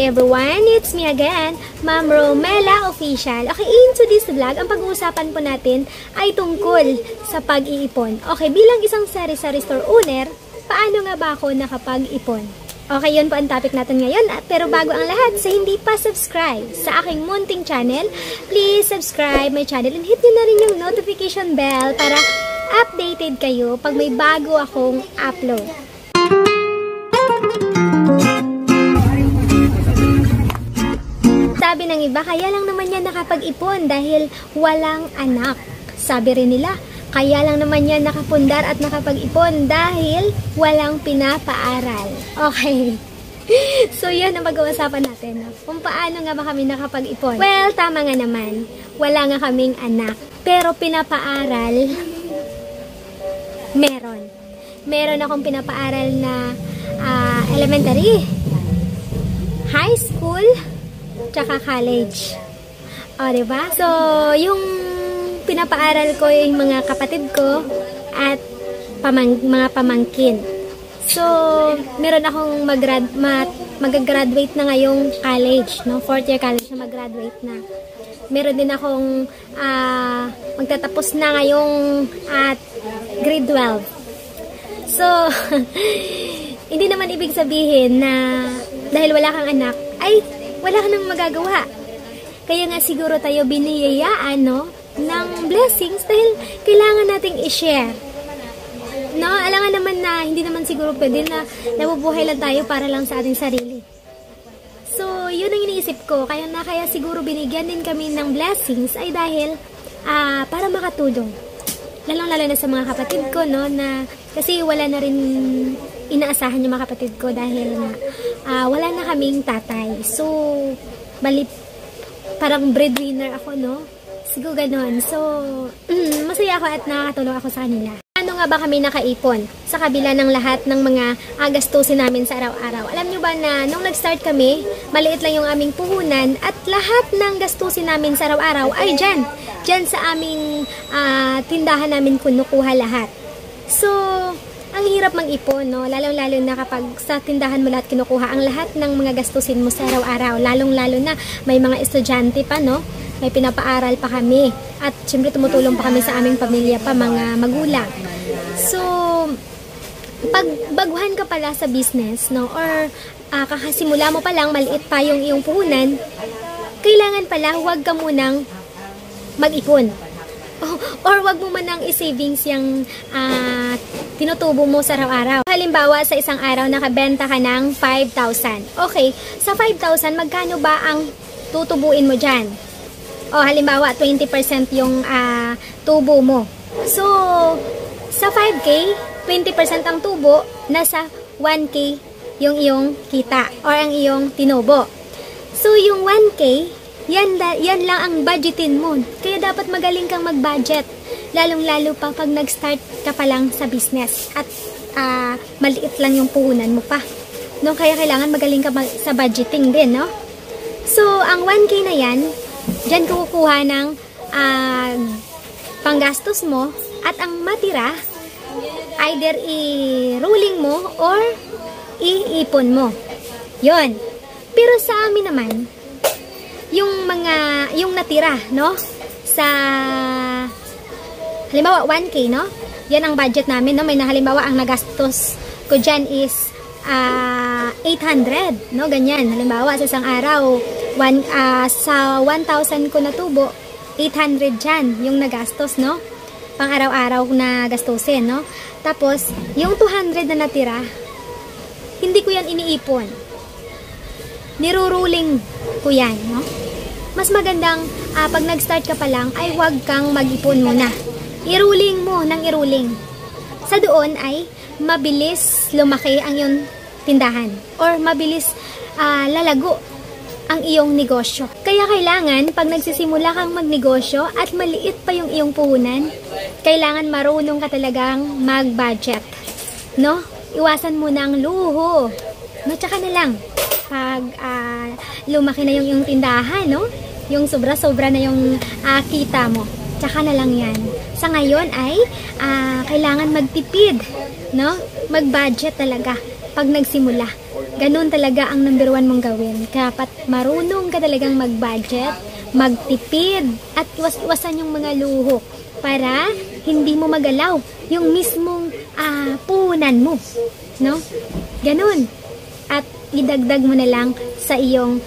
Hi everyone! It's me again, Ma'am Romela Official. Okay, into this vlog, ang pag-uusapan po natin ay tungkol sa pag-iipon. Okay, bilang isang sari-sari store owner, paano nga ba ako nakapag-ipon? Okay, yun po ang topic natin ngayon. Pero bago ang lahat, sa hindi pa subscribe sa aking munting channel, please subscribe my channel and hit nyo na rin yung notification bell para updated kayo pag may bago akong upload. Sabi ng iba, kaya lang naman yan nakapag-ipon dahil walang anak. Sabi rin nila, kaya lang naman yan nakapundar at nakapag-ipon dahil walang pinapaaral. Okay. So, yan ang pag-uusapan natin. Kung paano nga ba kami nakapag-ipon. Well, tama nga naman. Wala nga kaming anak. Pero pinapaaral, meron. Meron akong pinapaaral na elementary, high school, tsaka college. O, diba? So, yung pinapaaral ko yung mga kapatid ko at mga pamangkin. So, meron akong mag-graduate na ngayong college, no? 4th year college na mag-graduate na. Meron din akong magtatapos na ngayong at grade 12. So, hindi naman ibig sabihin na dahil wala kang anak, ay wala ka nang magagawa. Kaya nga siguro tayo biniyayaan, no, ng blessings dahil kailangan nating i-share. No, alangan naman na hindi naman siguro pwede na nabubuhay lang tayo para lang sa ating sarili. So, yun ang iniisip ko. Kaya siguro binigyan din kami ng blessings ay dahil para makatulong. Lalong-lalo na sa mga kapatid ko, no, na kasi wala na rin inaasahan yung mga kapatid ko dahil wala na kaming tatay. So, parang breadwinner ako, no? Siguro ganon. So, masaya ako at nakakatulong ako sa kanila. Ano nga ba kami nakaipon sa kabila ng lahat ng mga gastusin namin sa araw-araw? Alam nyo ba na nung nag-start kami, maliit lang yung aming puhunan at lahat ng gastusin namin sa araw-araw ay dyan sa aming tindahan namin kinukuha lahat. So, ang hirap mag-ipon, no? Lalong-lalo na kapag sa tindahan mo lahat kinukuha ang lahat ng mga gastusin mo sa araw-araw. Lalong-lalo na may mga estudyante pa, no? May pinapaaral pa kami. At syempre tumutulong pa kami sa aming pamilya pa, mga magulang. So, pag baguhan ka pala sa business, no? Or kakasimula mo pa lang, maliit pa yung iyong puhunan, kailangan pala huwag ka munang mag-ipon. Or wag mo man nang i-savings yung tinutubo mo sa araw-araw. Halimbawa, sa isang araw, nakabenta ka ng 5,000. Okay, sa 5,000, magkano ba ang tutubuin mo dyan? O, halimbawa, 20% yung tubo mo. So, sa 5K, 20% ang tubo, nasa 1K yung iyong kita or ang iyong tinubo. So, yung 1K, yan lang ang budgetin mo. Kaya dapat magaling kang mag-budget. Lalong-lalo pa pag nag-start ka pa lang sa business. At maliit lang yung puhunan mo pa. No? Kaya kailangan magaling ka sa budgeting din, no? So, ang 1K na yan, dyan kukuha ng panggastos mo. At ang matira, either i-rolling mo or iipon mo. Yon. Pero sa amin naman, yung natira, no? Sa halimbawa 1K, no? Yan ang budget namin, no? May halimbawa ang nagastos ko dyan is 800, no? Ganyan. Halimbawa sa isang araw, sa 1,000 ko na tubo, 800 dyan yung nagastos, no? Pang araw-araw na gastusin, no? Tapos, yung 200 na natira, hindi ko yan iniipon. Niruruling ko yan, no? Mas magandang pag nag-start ka pa lang ay huwag kang mag-ipon muna. I-ruling mo ng i-ruling. Sa doon ay mabilis lumaki ang iyong tindahan or mabilis lalago ang iyong negosyo. Kaya kailangan pag nagsisimula kang magnegosyo at maliit pa yung iyong puhunan, kailangan marunong ka talagang mag-budget. No? Iwasan mo ng luho. No, tsaka na lang. Pag lumaki na yung tindahan, no? Yung sobra-sobra na yung kita mo. Tsaka na lang yan. Sa ngayon ay kailangan magtipid, no? Mag-budget talaga pag nagsimula. Ganun talaga ang number 1 mong gawin. Dapat marunong ka talagang mag-budget, magtipid, at iwas-iwasan yung mga luho para hindi mo magalaw yung mismong puhunan mo. No? Ganun. At idagdag mo na lang sa iyong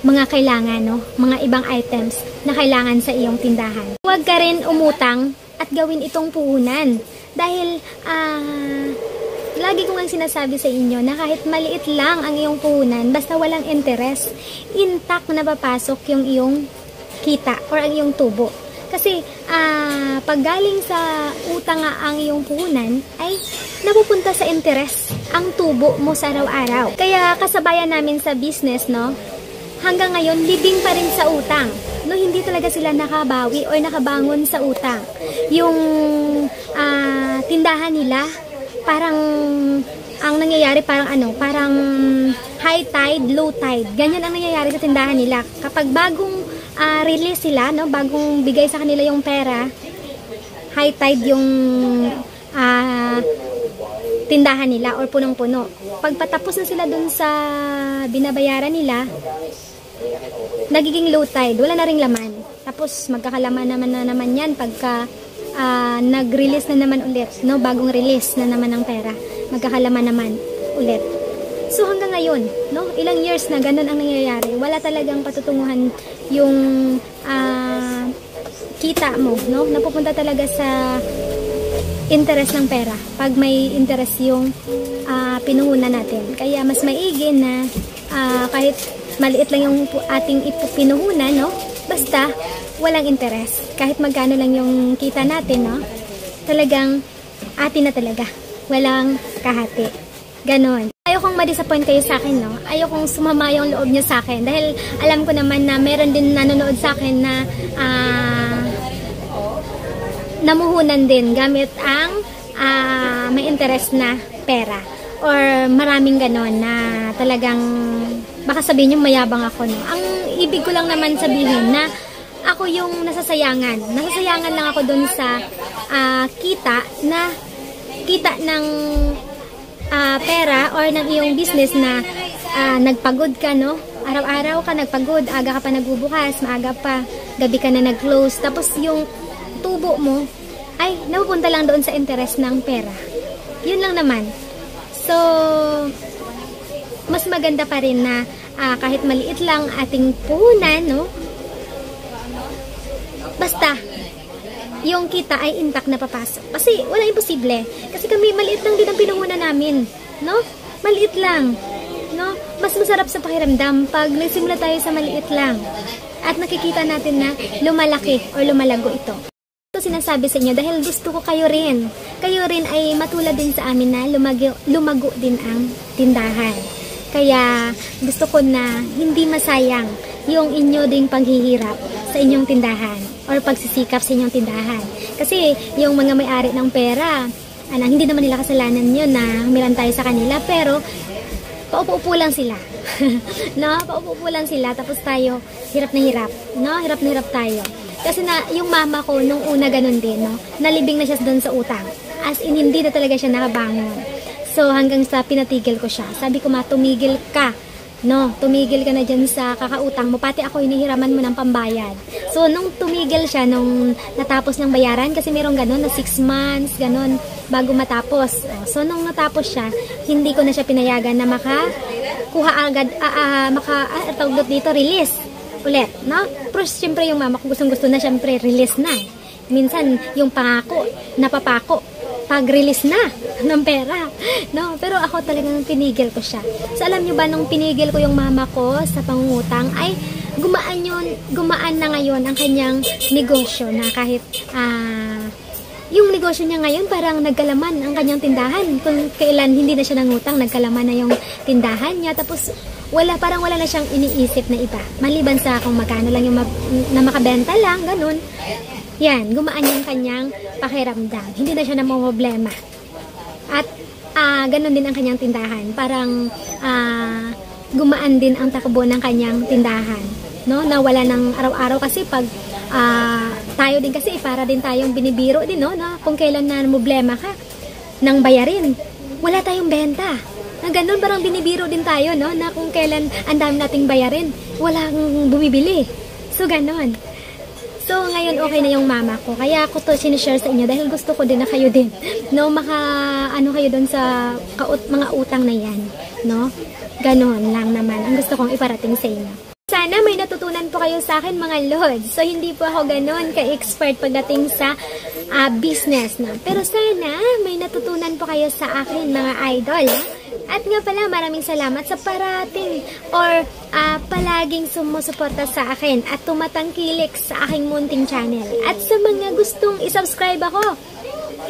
mga kailangan, no? Mga ibang items na kailangan sa iyong tindahan. Huwag ka rin umutang at gawin itong puhunan. Dahil, lagi ko nga sinasabi sa inyo na kahit maliit lang ang iyong puhunan, basta walang interest, intact na papasok yung iyong kita or ang iyong tubo. Kasi, pag galing sa utang nga ang iyong puhunan, ay napupunta sa interest ang tubo mo sa araw-araw. Kaya kasabayan namin sa business, no? Hanggang ngayon, living pa rin sa utang. No, hindi talaga sila nakabawi or nakabangon sa utang. Yung tindahan nila, parang ang nangyayari parang high tide, low tide. Ganyan ang nangyayari sa tindahan nila. Kapag bagong release sila, no, bagong bigay sa kanila yung pera, high tide yung tindahan nila or punong-puno. Pag patapos na sila dun sa binabayaran nila, nagiging low tide, wala na ring laman. Tapos magkakalaman naman yan pagka nag-release na naman ulit, no, bagong release na naman ng pera, magkakalaman naman ulit. So hanggang ngayon, no, ilang years na ganun ang nangyayari. Wala talagang patutunguhan yung kita mo, no? Napupunta talaga sa interest ng pera pag may interest yung pinuhunan natin. Kaya mas maigi na kahit maliit lang yung ating pinuhunan, no? Basta walang interest. Kahit magkano lang yung kita natin, no? Talagang atin na talaga. Walang kahati. Ganon. Ayokong ma-disappoint kayo sa akin, no? Ayokong sumama yung loob niyo sa akin. Dahil alam ko naman na meron din nanonood sa akin na namuhunan din gamit ang may interest na pera. Or maraming ganon na talagang baka sabihin nyo mayabang ako, no? Ang ibig ko lang naman sabihin na ako yung nasasayangan. Nasasayangan lang ako dun sa kita ng pera or ng iyong business na nagpagod ka, no? Araw-araw ka nagpagod, aga ka pa nagbubukas, maaga pa, gabi ka na nag-close. Tapos yung tubo mo ay napupunta lang doon sa interest ng pera. Yun lang naman. So, mas maganda pa rin na kahit maliit lang ating puhunan, no? Basta, yung kita ay intact na papasok. Kasi walang imposible. Kasi kami, maliit lang din ang pinuhunan namin. No? Maliit lang. No? Mas masarap sa pakiramdam pag nagsimula tayo sa maliit lang. At nakikita natin na lumalaki o lumalago ito. Ito sinasabi sa inyo dahil gusto ko kayo rin. Kayo rin ay matulad din sa amin na lumago din ang tindahan. Kaya gusto ko na hindi masayang yung inyo ding paghihirap sa inyong tindahan or pagsisikap sa inyong tindahan. Kasi yung mga may-ari ng pera, hindi naman nila kasalanan yun na humiran tayo sa kanila, pero paupo-upo lang sila. No? Paupo-upo lang sila, tapos tayo hirap na hirap. No? Hirap na hirap tayo. Kasi yung mama ko nung una ganun din, no? Nalibing na siya doon sa utang. As in, hindi na talaga siya nakabangon. So hanggang sa pinatigil ko siya. Sabi ko, tumigil ka. No, tumigil ka na dyan sa kakautang mo. Pati ako hinihiraman mo ng pambayad. So, nung tumigil siya, nung natapos niyang bayaran, kasi mayroong ganun na 6 months, ganun, bago matapos. So, nung natapos siya, hindi ko na siya pinayagan na makakuha agad, tawag dito, release ulit, no? Pero, syempre, yung mama ko gustong-gusto na, syempre, release na. Minsan, yung pangako, napapako, pag-release na ng pera, no? Pero ako talagang pinigil ko siya. So, alam nyo ba, nung pinigil ko yung mama ko sa pangungutang, ay gumaan na ngayon ang kanyang negosyo na kahit yung negosyo niya ngayon parang nagkalaman ang kanyang tindahan. Kung kailan hindi na siya nangutang, nagkalaman na yung tindahan niya. Tapos, parang wala na siyang iniisip na iba. Maliban sa kung magkano lang yung na makabenta lang, ganun. Yan, gumaan yung kanyang pakiramdam. Hindi na siya namumblema. At ganun din ang kanyang tindahan. Parang gumaan din ang takbo ng kanyang tindahan. No? Nawala ng araw-araw kasi pag tayo din kasi para din tayong binibiro din, no? Na kung kailan na namumblema ka ng bayarin, wala tayong benta. Na ganun, parang binibiro din tayo, no? Na kung kailan ang dami nating bayarin, walang bumibili. So, ganun. So, ngayon okay na yung mama ko. Kaya ako to sinishare sa inyo dahil gusto ko din na kayo din, no? Ano kayo doon sa mga utang na yan, no? Ganon lang naman ang gusto kong iparating sa inyo. Sana may natutunan po kayo sa akin, mga lods. So, hindi po ako ganon ka-expert pagdating sa business, no? Pero sana may natutunan po kayo sa akin, mga idol, ha? At nga pala, maraming salamat sa parating or palaging sumusuporta sa akin at tumatangkilik sa aking munting channel. At sa mga gustong isubscribe ako,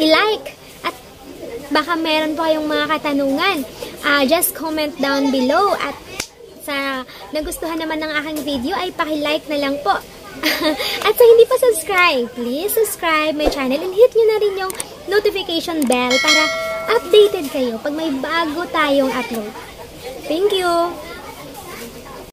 i-like, at baka meron po kayong mga katanungan, just comment down below. At sa nagustuhan naman ng aking video ay paki-like na lang po. At sa hindi pa subscribe, please subscribe my channel and hit nyo na rin yung notification bell para updated kayo pag may bago tayong upload. Thank you!